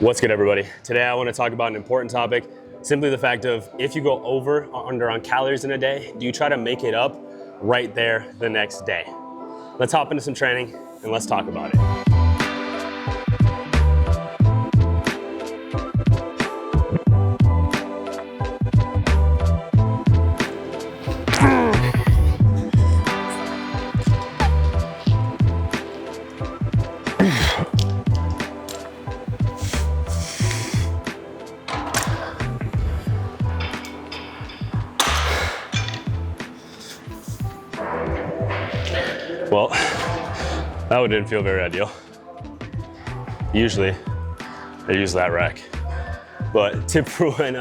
What's good, everybody? Today I want to talk about an important topic, simply the fact of if you go over or under on calories in a day, do you try to make it up right there the next day? Let's hop into some training and let's talk about it. Well, that one didn't feel very ideal. Usually, I use that rack. But tip for when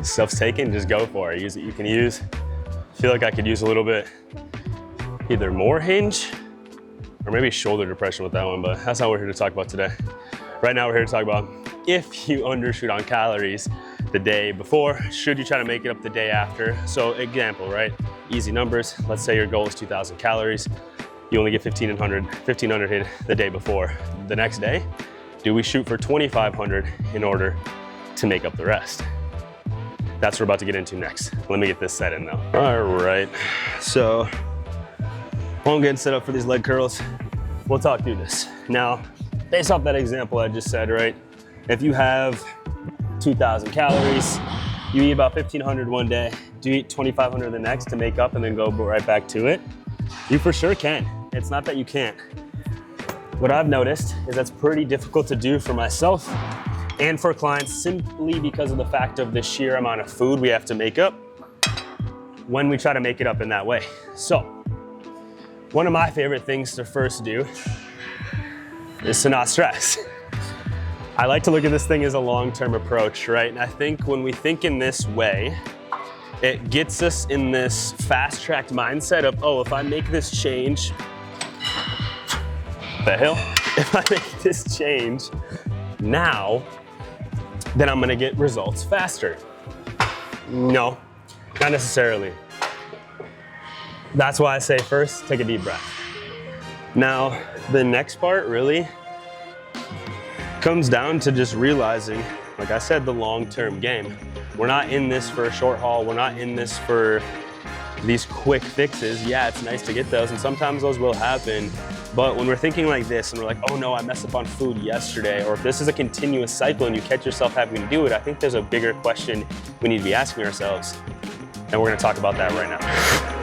stuff's taken, just go for it. Use it you can use. I feel like I could use a little bit, either more hinge or maybe shoulder depression with that one, but that's not what we're here to talk about today. Right now, we're here to talk about if you undershoot on calories the day before, should you try to make it up the day after? So example, right? Easy numbers. Let's say your goal is 2,000 calories. You only get 1,500 hit the day before. The next day, do we shoot for 2,500 in order to make up the rest? That's what we're about to get into next. Let me get this set in though. All right, so while I'm getting set up for these leg curls, we'll talk through this. Now, based off that example I just said, right? If you have 2,000 calories, you eat about 1,500 one day, do you eat 2,500 the next to make up and then go right back to it? You for sure can. It's not that you can't. What I've noticed is that's pretty difficult to do for myself and for clients simply because of the fact of the sheer amount of food we have to make up when we try to make it up in that way. So, one of my favorite things to first do is to not stress. I like to look at this thing as a long-term approach, right? And I think when we think in this way, it gets us in this fast-tracked mindset of, oh, if I make this change, the hell? If I make this change now, then I'm gonna get results faster. No, not necessarily. That's why I say first, take a deep breath. Now, the next part really comes down to just realizing, like I said, the long-term game. We're not in this for a short haul. We're not in this for these quick fixes. Yeah, it's nice to get those, and sometimes those will happen. But when we're thinking like this and we're like, oh no, I messed up on food yesterday, or if this is a continuous cycle and you catch yourself having to do it, I think there's a bigger question we need to be asking ourselves. And we're gonna talk about that right now.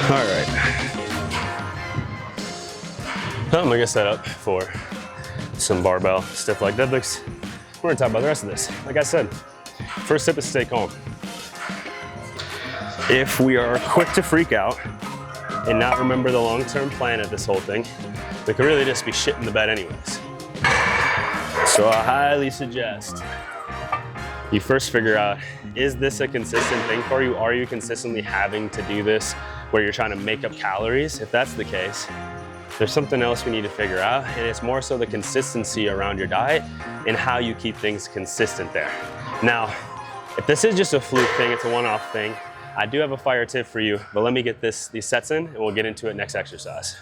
All right. I'm gonna get set up for some barbell stiff leg deadlifts. We're gonna talk about the rest of this. Like I said, first tip is stay calm. If we are quick to freak out and not remember the long-term plan of this whole thing, we could really just be shit in the bed anyways. So I highly suggest you first figure out, is this a consistent thing for you? Are you consistently having to do this where you're trying to make up calories? If that's the case, there's something else we need to figure out, and it's more so the consistency around your diet and how you keep things consistent there. Now, if this is just a fluke thing, it's a one-off thing, I do have a fire tip for you, but let me get these sets in and we'll get into it next exercise.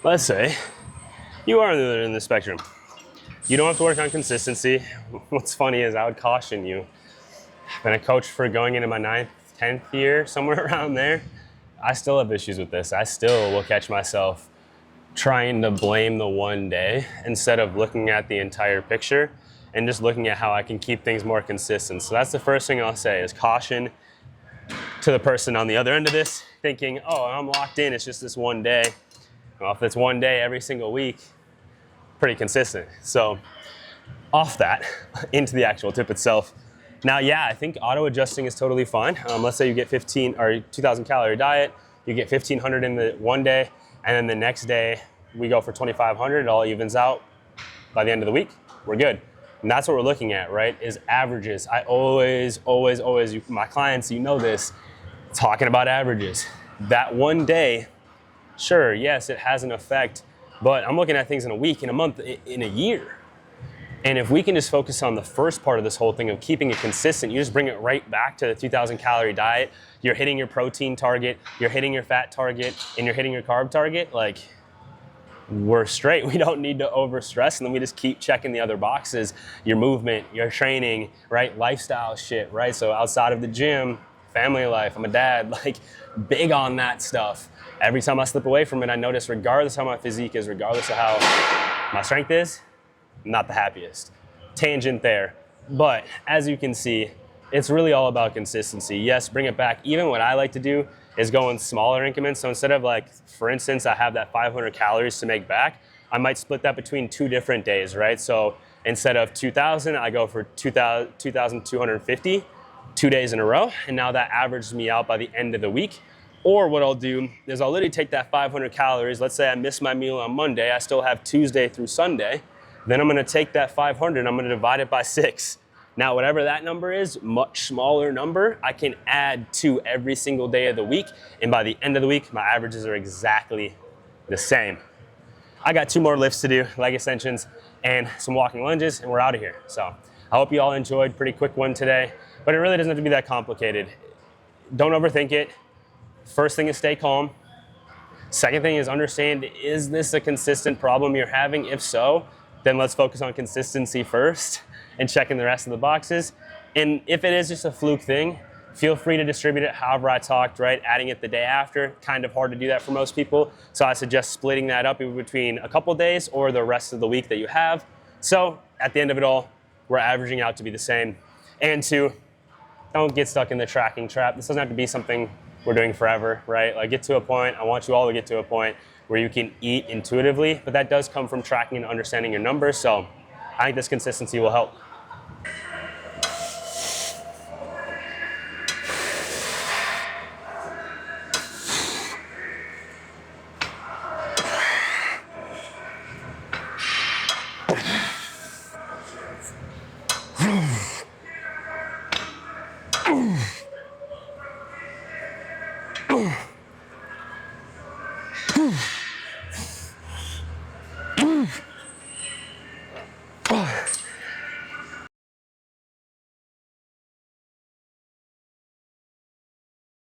let's say you are on the other end of the spectrum. You don't have to work on consistency. What's funny is I would caution you. I've been a coach for going into my 9th, 10th year, somewhere around there. I still have issues with this. I still will catch myself trying to blame the one day instead of looking at the entire picture and just looking at how I can keep things more consistent. So that's the first thing I'll say is caution to the person on the other end of this thinking, oh, I'm locked in, it's just this one day. Well, if it's one day every single week, pretty consistent. So off that, into the actual tip itself. Now, yeah, I think auto adjusting is totally fine. Let's say you get 2,000 calorie diet, you get 1,500 in the one day, and then the next day we go for 2,500, it all evens out. By the end of the week, we're good. And that's what we're looking at, right, is averages. I always, my clients, you know this, talking about averages. That one day, sure, yes, it has an effect, but I'm looking at things in a week, in a month, in a year. And if we can just focus on the first part of this whole thing of keeping it consistent, you just bring it right back to the 2,000 calorie diet, you're hitting your protein target, you're hitting your fat target, and you're hitting your carb target, like, we're straight. We don't need to overstress, and then we just keep checking the other boxes, your movement, your training, right, lifestyle shit, right? So outside of the gym, family life, I'm a dad, like, big on that stuff. Every time I slip away from it, I notice regardless how my physique is, regardless of how my strength is, I'm not the happiest. Tangent there. But as you can see, it's really all about consistency. Yes, bring it back. Even what I like to do is go in smaller increments. So instead of, like, for instance, I have that 500 calories to make back, I might split that between 2 different days, right? So instead of 2,000, I go for 2,250, 2 days in a row. And now that averages me out by the end of the week. Or what I'll do is I'll literally take that 500 calories. Let's say I miss my meal on Monday. I still have Tuesday through Sunday. Then I'm gonna take that 500, I'm gonna divide it by 6. Now, whatever that number is, much smaller number, I can add to every single day of the week. And by the end of the week, my averages are exactly the same. I got 2 more lifts to do, leg extensions and some walking lunges, and we're out of here. So I hope you all enjoyed. Pretty quick one today, but it really doesn't have to be that complicated. Don't overthink it. First thing is stay calm. Second thing is understand, is this a consistent problem you're having? If so, then let's focus on consistency first and checking the rest of the boxes. And if it is just a fluke thing, feel free to distribute it however I talked, right? Adding it the day after, kind of hard to do that for most people. So I suggest splitting that up in between a couple days or the rest of the week that you have. So at the end of it all, we're averaging out to be the same. And 2, don't get stuck in the tracking trap. This doesn't have to be something we're doing forever, right? Like, get to a point, I want you all to get to a point where you can eat intuitively, but that does come from tracking and understanding your numbers. So I think this consistency will help.